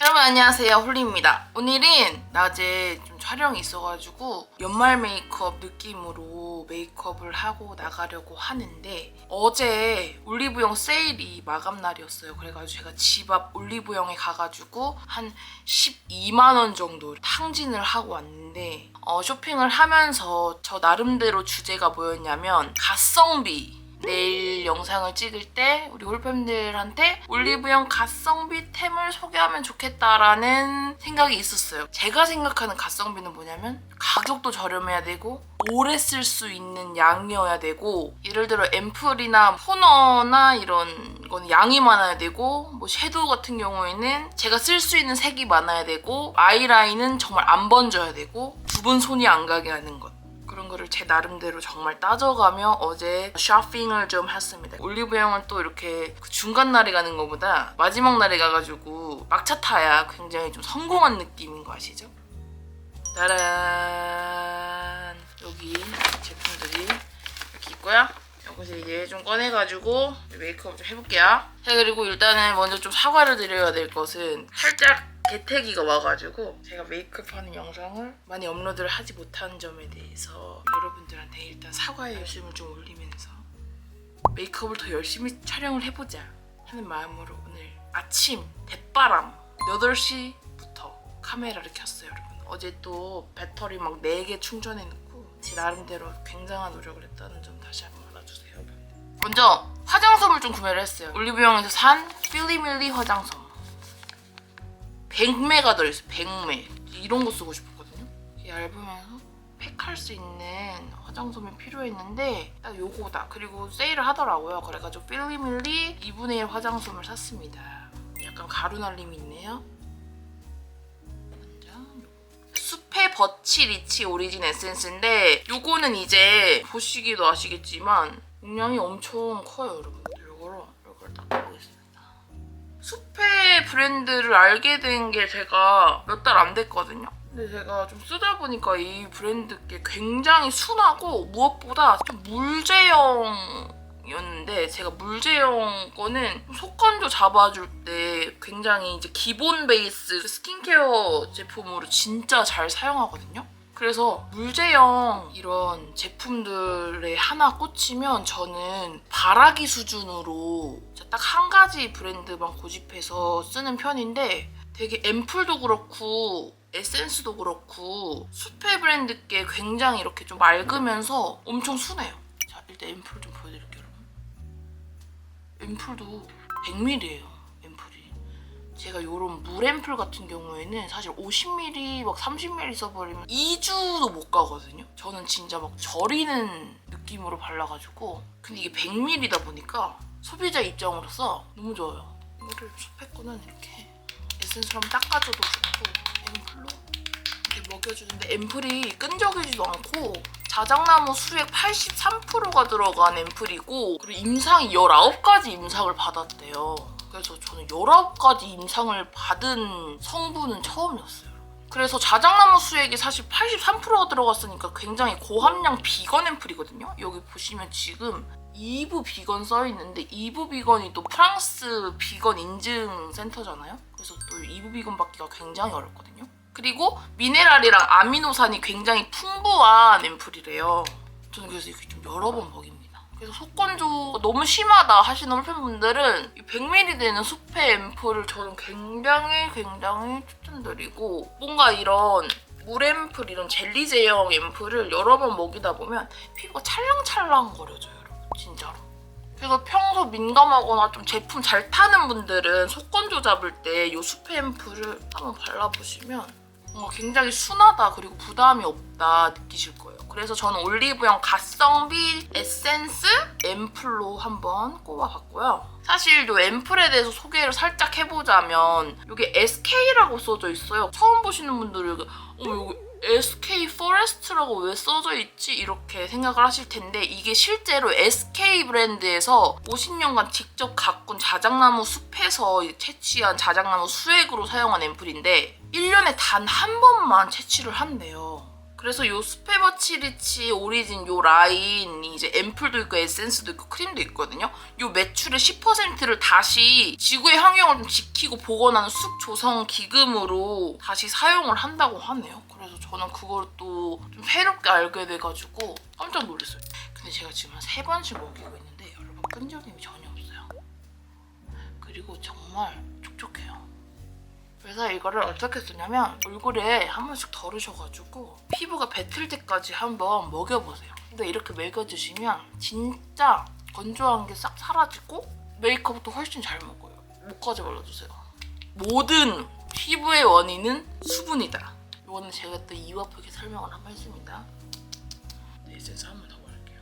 여러분 안녕하세요, 홀리입니다. 오늘은 낮에 좀 촬영이 있어가지고 연말 메이크업 느낌으로 메이크업을 하고 나가려고 하는데 어제 올리브영 세일이 마감 날이었어요. 그래가지고 제가 집 앞 올리브영에 가가지고 한 12만 원 정도 탕진을 하고 왔는데 쇼핑을 하면서 저 나름대로 주제가 뭐였냐면 가성비, 내일 영상을 찍을 때 우리 홀팬들한테 올리브영 가성비 템을 소개하면 좋겠다라는 생각이 있었어요. 제가 생각하는 가성비는 뭐냐면 가격도 저렴해야 되고 오래 쓸 수 있는 양이어야 되고, 예를 들어 앰플이나 토너나 이런 거는 양이 많아야 되고, 뭐 섀도우 같은 경우에는 제가 쓸 수 있는 색이 많아야 되고, 아이라인은 정말 안 번져야 되고, 두 번 손이 안 가게 하는 것, 그런 거를 제 나름대로 정말 따져가며 어제 쇼핑을 좀 했습니다. 올리브영은 또 이렇게 그 중간 날에 가는 것보다 마지막 날에 가가지고 막차 타야 굉장히 좀 성공한 느낌인 거 아시죠? 짜란! 여기 제품들이 이렇게 있고요. 여기서 이제 좀 꺼내가지고 메이크업 좀 해볼게요. 자, 그리고 일단은 먼저 좀 사과를 드려야 될 것은 살짝 개태기가 와가지고 제가 메이크업하는 영상을 많이 업로드를 하지 못한 점에 대해서 여러분들한테 일단 사과의 열심을 좀 올리면서 메이크업을 더 열심히 촬영을 해보자 하는 마음으로 오늘 아침 대바람 8시부터 카메라를 켰어요, 여러분. 어제 또 배터리 막 4개 충전해놓고 제 나름대로 굉장한 노력을 했다는 점 다시 한번 알아주세요, 여러분. 먼저 화장솜을 좀 구매를 했어요. 올리브영에서 산 필리밀리 화장솜 100매가 들어있어요. 100매. 이런 거 쓰고 싶었거든요. 얇으면서 팩할 수 있는 화장솜이 필요했는데 딱 요거다. 그리고 세일을 하더라고요. 그래가지고 필리밀리 2분의 1 화장솜을 샀습니다. 약간 가루 날림이 있네요. 숲의 버치 리치 오리진 에센스인데 요거는 이제 보시기도 아시겠지만 용량이 엄청 커요, 여러분. 이걸 딱 보겠습니다. 숲의 브랜드를 알게 된 게 제가 몇 달 안 됐거든요. 근데 제가 좀 쓰다 보니까 이 브랜드 게 굉장히 순하고 무엇보다 좀 물제형이었는데, 제가 물제형 거는 속건조 잡아줄 때 굉장히 이제 기본 베이스 스킨케어 제품으로 진짜 잘 사용하거든요. 그래서 물제형 이런 제품들에 하나 꽂히면 저는 바라기 수준으로 딱 한 가지 브랜드만 고집해서 쓰는 편인데, 되게 앰플도 그렇고 에센스도 그렇고 숲의 브랜드께 굉장히 이렇게 좀 맑으면서 엄청 순해요. 자, 일단 앰플 좀 보여드릴게요, 여러분. 앰플도 100ml예요. 제가 요런 물 앰플 같은 경우에는 사실 50ml, 막 30ml 써버리면 2주도 못 가거든요. 저는 진짜 막 절이는 느낌으로 발라가지고. 근데 이게 100ml다 보니까 소비자 입장으로서 너무 좋아요. 이거를 숲의 거는 이렇게 에센스로 한번 닦아줘도 좋고, 앰플로 이렇게 먹여주는데 앰플이 끈적이지도 않고 자작나무 수액 83%가 들어간 앰플이고, 그리고 임상이 19가지 임상을 받았대요. 그래서 저는 19가지 임상을 받은 성분은 처음이었어요. 그래서 자작나무 수액이 사실 83%가 들어갔으니까 굉장히 고함량 비건 앰플이거든요. 여기 보시면 지금 이브 비건 써있는데, 이브 비건이 또 프랑스 비건 인증 센터잖아요. 그래서 또 이브 비건 받기가 굉장히 어렵거든요. 그리고 미네랄이랑 아미노산이 굉장히 풍부한 앰플이래요. 저는 그래서 이렇게 좀 여러 번 먹입니다. 그래서 속건조 너무 심하다 하시는 홀팬분들은 100ml 되는 숲의 앰플을 저는 굉장히 추천드리고, 뭔가 이런 물 앰플, 이런 젤리 제형 앰플을 여러 번 먹이다 보면 피부가 찰랑찰랑거려져요, 여러분. 진짜로. 그래서 평소 민감하거나 좀 제품 잘 타는 분들은 속건조 잡을 때 이 숲의 앰플을 한번 발라보시면 뭔가 굉장히 순하다, 그리고 부담이 없다 느끼실 거예요. 그래서 저는 올리브영 가성비 에센스 앰플로 한번 꼽아봤고요. 사실 이 앰플에 대해서 소개를 살짝 해보자면, 이게 SK라고 써져 있어요. 처음 보시는 분들은 여기 SK 포레스트라고 왜 써져 있지? 이렇게 생각을 하실 텐데, 이게 실제로 SK 브랜드에서 50년간 직접 가꾼 자작나무 숲에서 채취한 자작나무 수액으로 사용한 앰플인데 1년에 단 한 번만 채취를 한대요. 그래서 요 스페버치리치 오리진 요 라인이 이제 앰플도 있고 에센스도 있고 크림도 있거든요. 요 매출의 10%를 다시 지구의 환경을 좀 지키고 보건하는 숲 조성 기금으로 다시 사용을 한다고 하네요. 그래서 저는 그걸 또 좀 새롭게 알게 돼가지고 깜짝 놀랐어요. 근데 제가 지금 한 3번씩 먹이고 있는데 여러분 끈적임이 전혀 없어요. 그리고 정말 촉촉해요. 그래서 이거를 어떻게 쓰냐면 얼굴에 한 번씩 덜으셔가지고 피부가 뱉을 때까지 한번 먹여보세요. 근데 이렇게 먹여주시면 진짜 건조한 게 싹 사라지고 메이크업도 훨씬 잘 먹어요. 목까지 발라주세요. 모든 피부의 원인은 수분이다. 이거는 제가 또 이유 아프게 설명을 한번 했습니다. 에센스 한 번 더 바를게요.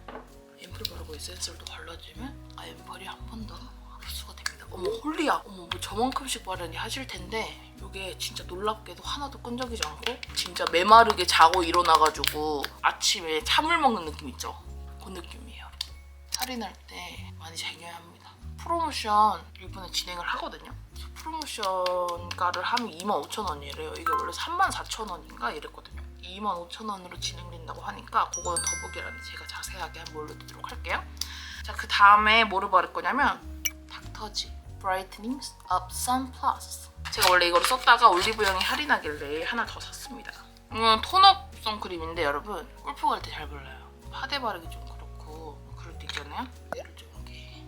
앰플 바르고 에센스를 또 발라주면 앰플이 한 번 더 흡수가 됩니다. 어머 홀리야. 어머 뭐 저만큼씩 바르니 하실 텐데 이게 진짜 놀랍게도 하나도 끈적이지 않고 진짜 메마르게 자고 일어나가지고 아침에 찬물 먹는 느낌 있죠? 그 느낌이에요. 할인할 때 많이 쟁여야 합니다. 프로모션 이번에 진행을 하거든요. 프로모션가를 하면 25,000원이래요. 이게 원래 34,000원인가 이랬거든요. 25,000원으로 진행된다고 하니까 그거는 더보기란에 제가 자세하게 한번 올려드리도록 할게요. 자, 그 다음에 뭐를 바를 거냐면 닥터지 브라이트닝 업 선 플러스. 제가 원래 이거를 썼다가 올리브영이 할인하길래 하나 더 샀습니다. 이건 톤업 선크림인데 여러분 골프 갈 때 잘 발라요. 파데 바르기 좀 그렇고 그럴 때 있잖아요. 얘를 좀 이렇게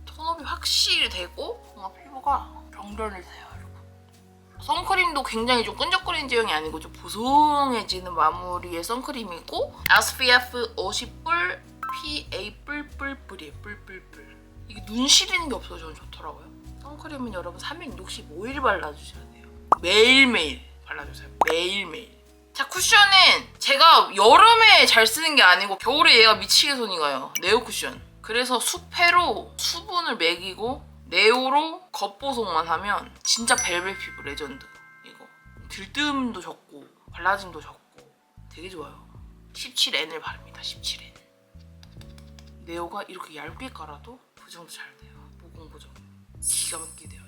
톤업이 확실히 되고 뭔가 피부가 정돈이 돼요. 여러분. 선크림도 굉장히 좀 끈적거리는 제형이 아니고 좀 보송해지는 마무리의 선크림이고 SPF 50뿔 PA 뿔뿔뿔이에요. 뿔뿔뿔. 이게 눈 시리는 게 없어서 저는 좋더라고요. 선크림은 여러분 365일 발라주셔야 돼요. 매일매일 발라주세요. 매일매일. 자, 쿠션은 제가 여름에 잘 쓰는 게 아니고 겨울에 얘가 미치게 손이 가요. 네오 쿠션. 그래서 수페로 수분을 먹이고 네오로 겉보송만 하면 진짜 벨벳 피부 레전드. 이거 들뜸도 적고 발라짐도 적고 되게 좋아요. 17N을 바릅니다. 17N. 네오가 이렇게 얇게 깔아도 보정도 잘 돼요. 모공보정 기가 막히게 돼요.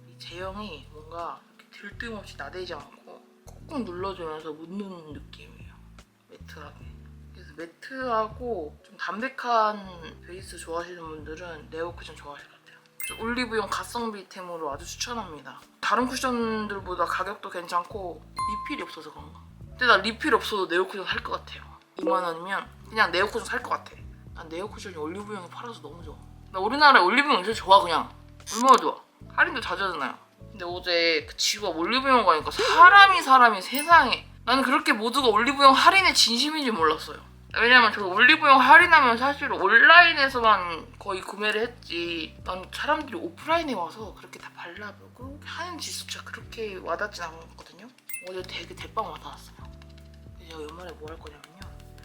이 제형이 뭔가 이렇게 들뜸 없이 나대지 않고 꾹꾹 눌러주면서 묻는 느낌이에요. 매트하게. 그래서 매트하고 좀 담백한 베이스 좋아하시는 분들은 네오 쿠션 좋아하실 것 같아요. 올리브영 가성비템으로 아주 추천합니다. 다른 쿠션들보다 가격도 괜찮고 리필이 없어서 그런가. 근데 나 리필 없어도 네오 쿠션 살 것 같아요. 2만 원이면 그냥 네오 쿠션 살 것 같아. 난 네오 쿠션이 올리브영에 팔아서 너무 좋아. 나 우리나라에 올리브영 진짜 좋아. 그냥 얼마나 좋아. 할인도 자주 하잖아요. 근데 어제 그 지구가 올리브영 가니까 사람이 세상에. 나는 그렇게 모두가 올리브영 할인에 진심인지 몰랐어요. 왜냐면 저 올리브영 할인하면 사실 온라인에서만 거의 구매를 했지 난 사람들이 오프라인에 와서 그렇게 다 발라보고 하는 지수차 그렇게 와닿진 않았거든요. 어제 되게 대빵 와닿았어요. 제가 연말에 뭐 할 거냐면요.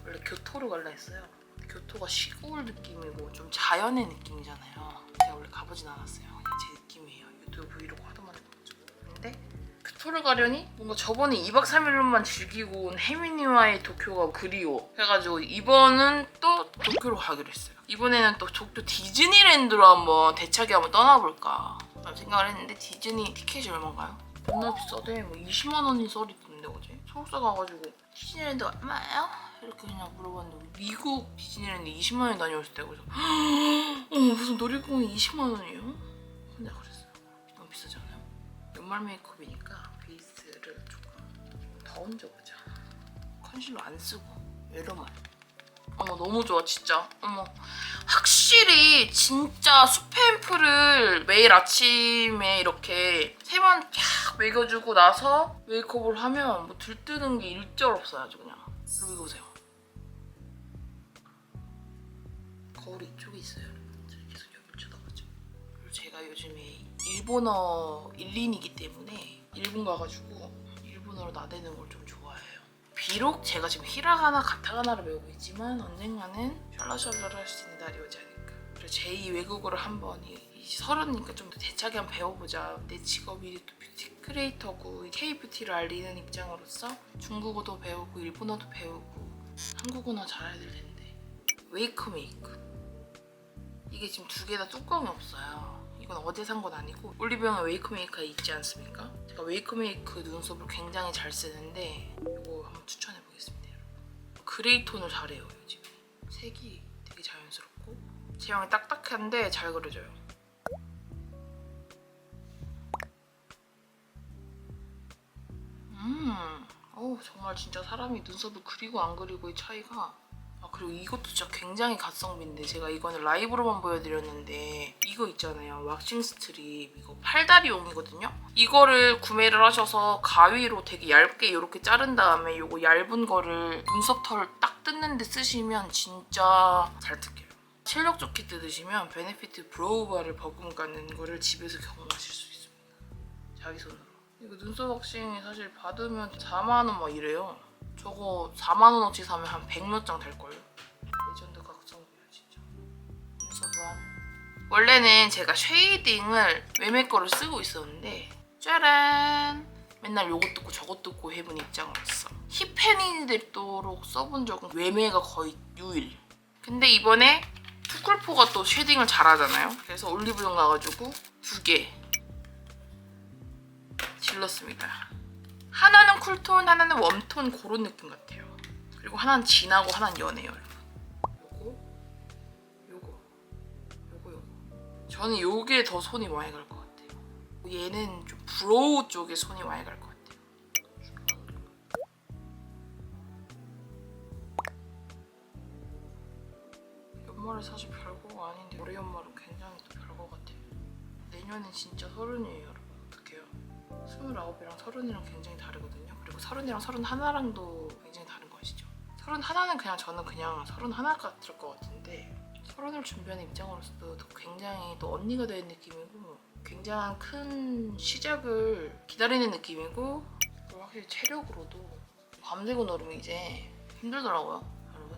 원래 교토를 갈라 했어요. 교토가 시골 느낌이고 좀 자연의 느낌이잖아요. 제가 원래 가보진 않았어요. 그냥 제 느낌이에요. 유튜브 브이로그 하도만 해봤죠. 근데 교토를 가려니 뭔가 저번에 2박 3일로만 즐기고 온 혜민이와의 도쿄가 그리워 해가지고 이번은 또 도쿄로 가기로 했어요. 이번에는 또 도쿄 디즈니랜드로 한번 대차게 한번 떠나볼까 생각을 했는데 디즈니 티켓이 얼마인가요? 존나 비싸대. 뭐 20만 원이 썰이 있던데 어제 소속사 가가지고 디즈니랜드 얼마예요? 이렇게 그냥 물어봤는데 미국 디즈니랜드 20만 원에 다녀왔을 때 그래서 무슨 놀이공원이 20만 원이에요? 근데 그랬어요. 너무 비싸지 않아요? 연말 메이크업이니까 베이스를 조금 더 얹어보자. 컨실러 안 쓰고 외로만. 어머 너무 좋아 진짜. 어머 확실히 진짜 수페앰플을 매일 아침에 이렇게 3번 쫙 먹여주고 나서 메이크업을 하면 뭐 들뜨는 게 일절 없어요. 아주 그냥. 그리고 이거 보세요. 거울이 이쪽에 있어요. 계속 여기 쳐다보죠. 그리고 제가 요즘에 일본어 1인이기 때문에 일본 가가지고 일본어로 나대는 걸 좀 좋아해요. 비록 제가 지금 히라가나 가타가나를 배우고 있지만 언젠가는 샬라샬라를 할 수 있는 날이 오지 않을까. 그리고 제2 외국어를 한번 서른이니까 좀 더 대차게 한번 배워보자. 내 직업이 또 뷰티 크리에이터고 K-뷰티를 알리는 입장으로서 중국어도 배우고 일본어도 배우고 한국어나 잘해야 될 텐데. 웨이크 메이크. 이게 지금 2개 다 뚜껑이 없어요. 이건 어제 산 건 아니고 올리브영에 웨이크메이커 있지 않습니까? 제가 웨이크메이크 눈썹을 굉장히 잘 쓰는데 이거 한번 추천해보겠습니다. 여러분. 그레이 톤을 잘해요 요즘에. 색이 되게 자연스럽고 제형이 딱딱한데 잘 그려져요. 정말 진짜 사람이 눈썹을 그리고 안 그리고의 차이가. 그리고 이것도 진짜 굉장히 가성비인데 제가 이거는 라이브로만 보여드렸는데 이거 있잖아요. 왁싱 스트립. 이거 팔다리용이거든요. 이거를 구매를 하셔서 가위로 되게 얇게 이렇게 자른 다음에 이거 얇은 거를 눈썹 털 딱 뜯는 데 쓰시면 진짜 잘 뜯겨요. 실력 좋게 뜯으시면 베네피트 브로우바를 버금가는 거를 집에서 경험하실 수 있습니다. 자기 손으로. 이거 눈썹 왁싱이 사실 받으면 4만 원 막 이래요. 저거 4만 원어치 사면 한 100몇 장 될걸요? 레전드 각성비야 진짜. 눈썹은 원래는 제가 쉐이딩을 외메 거를 쓰고 있었는데 짜란! 맨날 요것 뜯고 저것 뜯고 해본 입장으로서 힙팬이 되도록 써본 적은 외메가 거의 유일. 근데 이번에 투쿨포가 또 쉐딩을 잘하잖아요. 그래서 올리브영 가가지고 2개 질렀습니다. 하나는 쿨톤, 하나는 웜톤 그런 느낌 같아요. 그리고 하나는 진하고 하나는 연해요. 요거. 저는 요게 더 손이 많이 갈 것 같아요. 얘는 좀 브로우 쪽에 손이 많이 갈 것 같아요. 연말은 사실 별거가 아닌데 올해 연말은 굉장히 또 별거 같아요. 내년엔 진짜 30이에요 여러분. 어떡해요? 29이랑 30이랑 굉장히 다르거든요. 그리고 30이랑 31랑도 굉장히 다른 거 아시죠? 31는 그냥 저는 그냥 31가 될 것 같은데 30을 준비하는 입장으로서도 굉장히 또 언니가 된 느낌이고 굉장한 큰 시작을 기다리는 느낌이고 확실히 체력으로도 밤새고 놀으면 이제 힘들더라고요 여러분.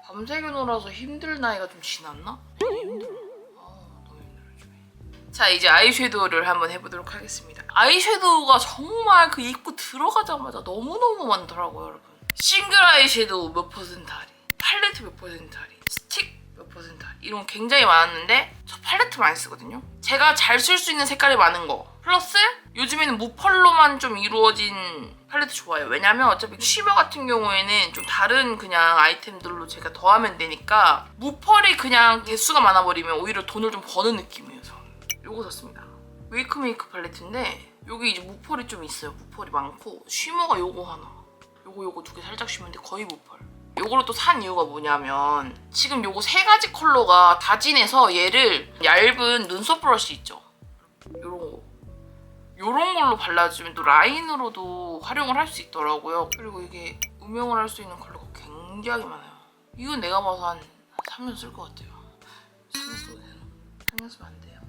밤새고 놀아서 힘들 나이가 좀 지났나? 힘들어. 너무 힘들어 요즘에. 자 이제 아이섀도우를 한번 해보도록 하겠습니다. 아이섀도우가 정말 그 입고 들어가자마자 너무너무 많더라고요 여러분. 싱글 아이섀도우 몇 퍼센트 할인, 팔레트 몇 퍼센트 할인, 스틱 몇 퍼센트 할인 이런 거 굉장히 많았는데 저 팔레트 많이 쓰거든요. 제가 잘 쓸 수 있는 색깔이 많은 거 플러스 요즘에는 무펄로만 좀 이루어진 팔레트 좋아요. 왜냐면 어차피 쉬머 같은 경우에는 좀 다른 그냥 아이템들로 제가 더하면 되니까 무펄이 그냥 개수가 많아버리면 오히려 돈을 좀 버는 느낌이에요. 저는 요거 샀습니다. 웨이크메이크 팔레트인데 여기 이제 무펄이 좀 있어요. 무펄이 많고 쉬머가 요거 하나, 요거 2개 살짝 쉬머인데 거의 무펄. 요거를 또 산 이유가 뭐냐면 지금 요거 3가지 컬러가 다 진해서 얘를 얇은 눈썹 브러쉬 있죠? 요런 걸로 발라주면 또 라인으로도 활용을 할 수 있더라고요. 그리고 이게 음영을 할 수 있는 컬러가 굉장히 많아요. 이건 내가 봐서 한 3년 쓸 것 같아요. 3년 써도 되나? 3년 쓰면 안 돼요.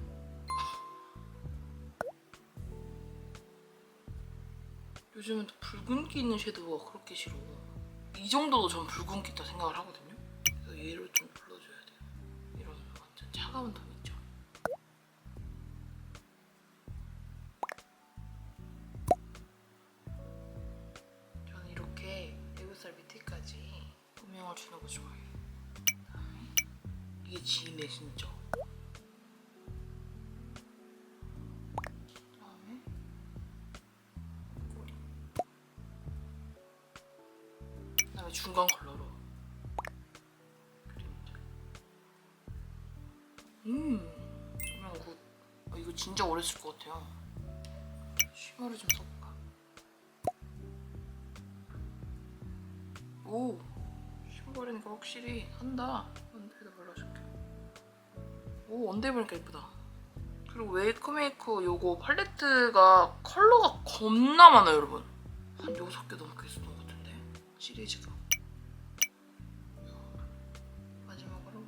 요즘은 또 붉은기 있는 섀도우가 그렇게 싫어. 이 정도도 전 붉은기 있다 생각을 하거든요. 그래서 얘를 좀 불러줘야 돼요. 이런 완전 차가운 톤 있죠. 저는 이렇게 애교살 밑에까지 음영을 주는 거 좋아해요. 그다음에 이게 진해 진짜. 그다음에 중간 컬러로 그냥 굿. 이거 진짜 오래 쓸 것 같아요. 쉬머를 좀 써볼까? 오! 쉬머 바르니까 확실히 한다. 언더에다 발라줄게. 오, 언더에 바르니까 예쁘다. 그리고 웨이크메이크 요거 팔레트가 컬러가 겁나 많아요 여러분. 한 6개 넘게 쓰는 것 같은데 시리즈가. 마지막으로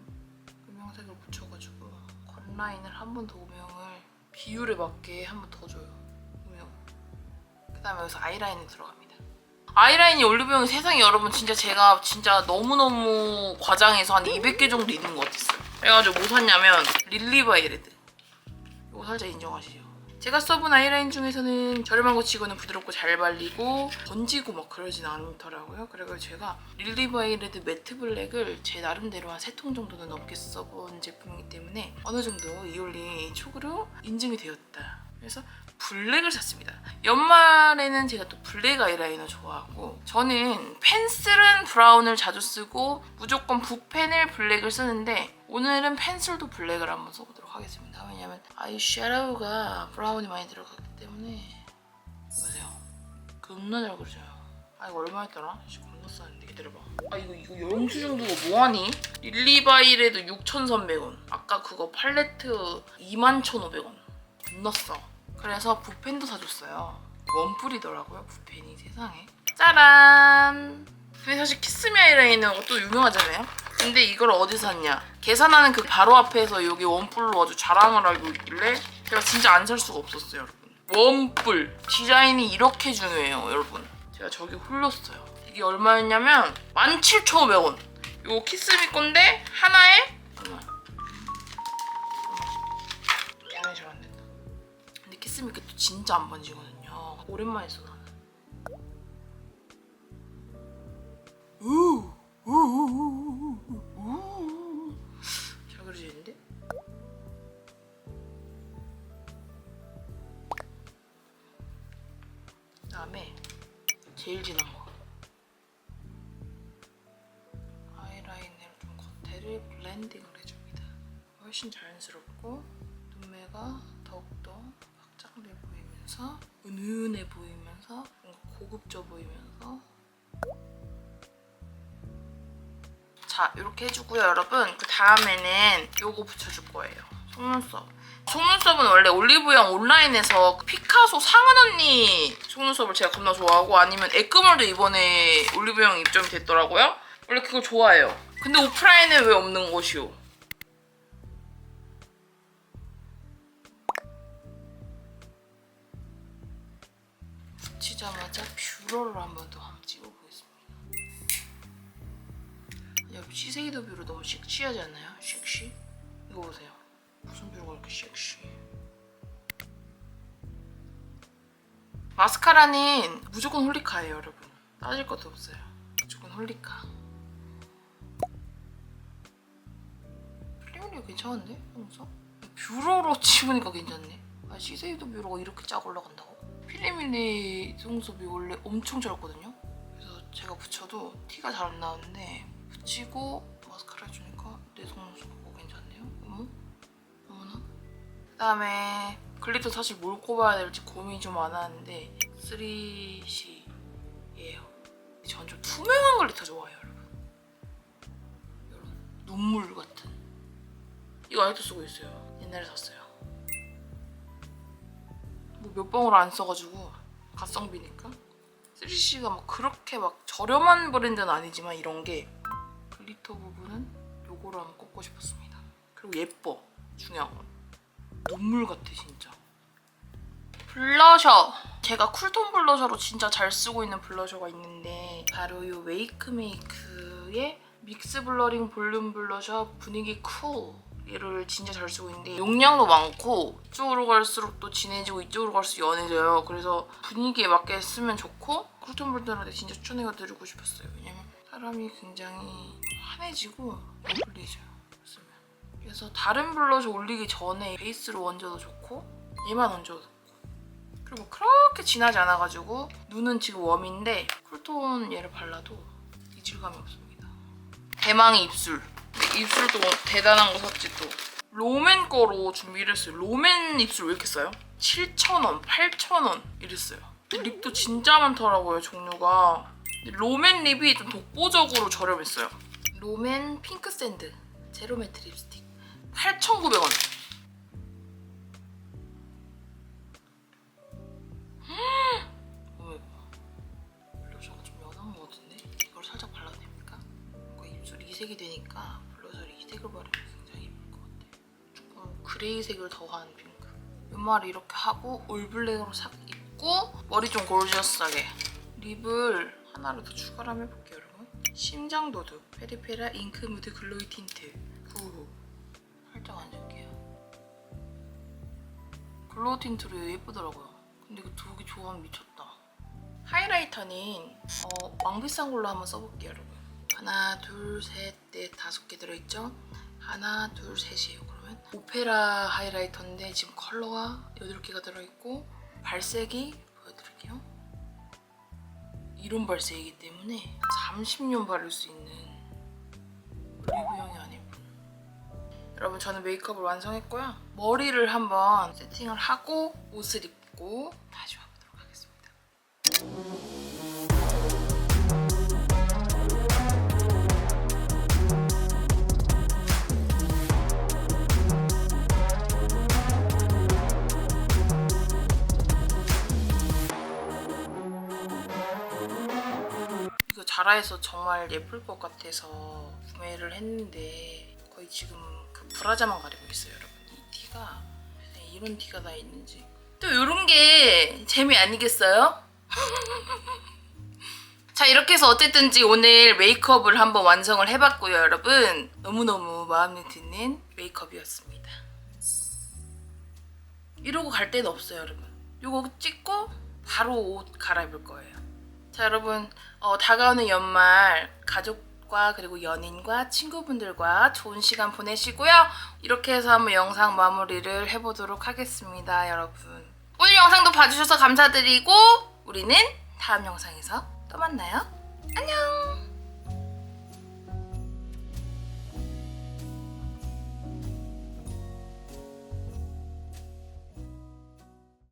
음영색을 묻혀가지고 겉라인을 한 번 더 음영을 비율에 맞게 한 번 더 줘요. 음영. 그 다음에 여기서 아이라인이 들어갑니다. 아이라인이 올리브영이 세상에 여러분 진짜 제가 진짜 너무너무 과장해서 한 200개 정도 있는 것 같았어요. 그래가지고 뭐 샀냐면 릴리바이레드. 이거 살짝 인정하시죠? 제가 써본 아이라인 중에서는 저렴한 거 치고는 부드럽고 잘 발리고 번지고 막 그러진 않더라고요. 그리고 제가 릴리바이레드 매트 블랙을 제 나름대로 한 3통 정도는 넘게 써본 제품이기 때문에 어느 정도 이올리 촉으로 인증이 되었다. 그래서 블랙을 샀습니다. 연말에는 제가 또 블랙 아이라이너 좋아하고 저는 펜슬은 브라운을 자주 쓰고 무조건 붓펜을 블랙을 쓰는데 오늘은 펜슬도 블랙을 한번 써보도록 하겠습니다. 왜냐면 아이섀도우가 브라운이 많이 들어가기 때문에 보세요. 겁나 잘 그려져요. 아 이거 얼마였더라? 겁나 쌌는데 기다려봐. 아 이거 영수증 두고 뭐하니? 릴리바이레드 6,300원. 아까 그거 팔레트 21,500원. 겁나 싸. 그래서 붓펜도 사줬어요. 원뿔이더라고요, 붓펜이 세상에. 짜란! 근데 사실 키스미 아이라이너가 또 유명하잖아요? 근데 이걸 어디서 샀냐? 계산하는 그 바로 앞에서 여기 원뿔로 아주 자랑을 하고 있길래 제가 진짜 안 살 수가 없었어요, 여러분. 원뿔! 디자인이 이렇게 중요해요, 여러분. 제가 저기 홀렸어요. 이게 얼마였냐면 17,500원. 이거 키스미 건데 하나에 얼마? 계산이 잘 안 된다. 근데 키스미 게 또 진짜 안 번지거든요. 오랜만에 써 나는. 잘 그려지는데? 그다음에 제일 진한 거. 아이라인을 좀 겉에를 블렌딩을 해줍니다. 훨씬 자연스럽고 눈매가 더욱더 확장돼 보이면서 은은해 보이면서 뭔가 고급져 보이면서 자 이렇게 해주고요 여러분. 그 다음에는 요거 붙여줄 거예요. 속눈썹. 속눈썹은 원래 올리브영 온라인에서 피카소 상은 언니 속눈썹을 제가 겁나 좋아하고 아니면 에크몰도 이번에 올리브영 입점이 됐더라고요. 원래 그거 좋아해요. 근데 오프라인에 왜 없는 것이오? 붙이자마자 뷰러를 한번 더 찍어보겠습니다. 시세이도 뷰러 너무 섹시하지 않나요? 섹시? 이거 보세요. 무슨 뷰러가 이렇게 섹시? 마스카라는 무조건 홀리카예요 여러분. 따질 것도 없어요. 무조건 홀리카. 플레이미리가 괜찮은데? 속눈썹? 뷰러로 집으니까 괜찮네. 아, 시세이도 뷰러가 이렇게 쫙 올라간다고? 필리밀리 속눈썹이 원래 엄청 짧거든요? 그래서 제가 붙여도 티가 잘 안 나는데 붙이고 마스카라 해주니까 내 속눈썹 보고 괜찮네요. 어머? 어머나? 그다음에 글리터 사실 뭘 꼽아야 될지 고민이 좀 많았는데 3C예요. 전 좀 투명한 글리터 좋아해요 여러분. 이런 눈물 같은. 이거 아직도 쓰고 있어요. 옛날에 샀어요. 뭐 몇 방울 안 써가지고 가성비니까. 3C가 막 그렇게 막 저렴한 브랜드는 아니지만 이런 게 글리터 부분은 요거로 한번 꽂고 싶었습니다. 그리고 예뻐. 중요한 건 눈물 같아 진짜. 블러셔. 제가 쿨톤 블러셔로 진짜 잘 쓰고 있는 블러셔가 있는데 바로 이 웨이크메이크의 믹스 블러링 볼륨 블러셔 분위기 쿨. 얘를 진짜 잘 쓰고 있는데 용량도 많고 이쪽으로 갈수록 또 진해지고 이쪽으로 갈수록 연해져요. 그래서 분위기에 맞게 쓰면 좋고 쿨톤 분들한테 진짜 추천해드리고 싶었어요. 왜냐면 사람이 굉장히 환해지고 어울리져요. 쓰면. 그래서 다른 블러셔 올리기 전에 베이스로 얹어도 좋고 얘만 얹어도 좋고 그리고 그렇게 진하지 않아가지고 눈은 지금 웜인데 쿨톤 얘를 발라도 이질감이 없습니다. 대망의 입술. 입술도 대단한 거 샀지 또. 롬앤 거로 준비를 했어요. 롬앤 입술 왜 이렇게 싸요? 7,000원, 8,000원 이랬어요. 립도 진짜 많더라고요 종류가. 롬앤 립이 좀 독보적으로 저렴했어요. 롬앤 핑크 샌드 제로 매트 립스틱 8,900원. 블러셔가 좀 연한 것 같은데? 이걸 살짝 발라도 됩니까? 뭔가 입술이 이색이 되니까 블러셔를 이색을 바르면 굉장히 예쁠 것 같아요. 조금 그레이색을 더한 핑크. 연말에 이렇게 하고 올블랙으로 싹 입고 머리 좀 골저스하게. 립을 하나를 더 추가를 한번 해볼게요 여러분. 심장 도둑 페리페라 잉크 무드 글로이 틴트 9호 살짝 얹을게요. 블러우 틴트로 예쁘더라고요. 근데 이거 두 개 조합 미쳤다. 하이라이터는 왕비싼 걸로 한번 써볼게요, 여러분. 하나, 둘, 셋, 넷, 5개 들어있죠? 하나, 둘, 셋이에요. 그러면 오페라 하이라이터인데 지금 컬러가 8개가 들어있고 발색이 보여드릴게요. 이런 발색이기 때문에 30년 바를 수 있는 올리브영이 아니고. 여러분 저는 메이크업을 완성했고요. 머리를 한번 세팅을 하고 옷을 입고 다시 와보도록 하겠습니다. 이거 자라에서 정말 예쁠 것 같아서 구매를 했는데 거의 지금 그 브라자만 가리고 있어요, 여러분. 이 티가 이런 티가 다 있는지. 또 이런 게 재미 아니겠어요? 자, 이렇게 해서 어쨌든지 오늘 메이크업을 한번 완성을 해봤고요, 여러분. 너무너무 마음에 드는 메이크업이었습니다. 이러고 갈 데는 없어요, 여러분. 이거 찍고 바로 옷 갈아입을 거예요. 자, 여러분 다가오는 연말 가족과 그리고 연인과 친구분들과 좋은 시간 보내시고요. 이렇게 해서 한번 영상 마무리를 해보도록 하겠습니다, 여러분. 오늘 영상도 봐주셔서 감사드리고 우리는 다음 영상에서 또 만나요. 안녕.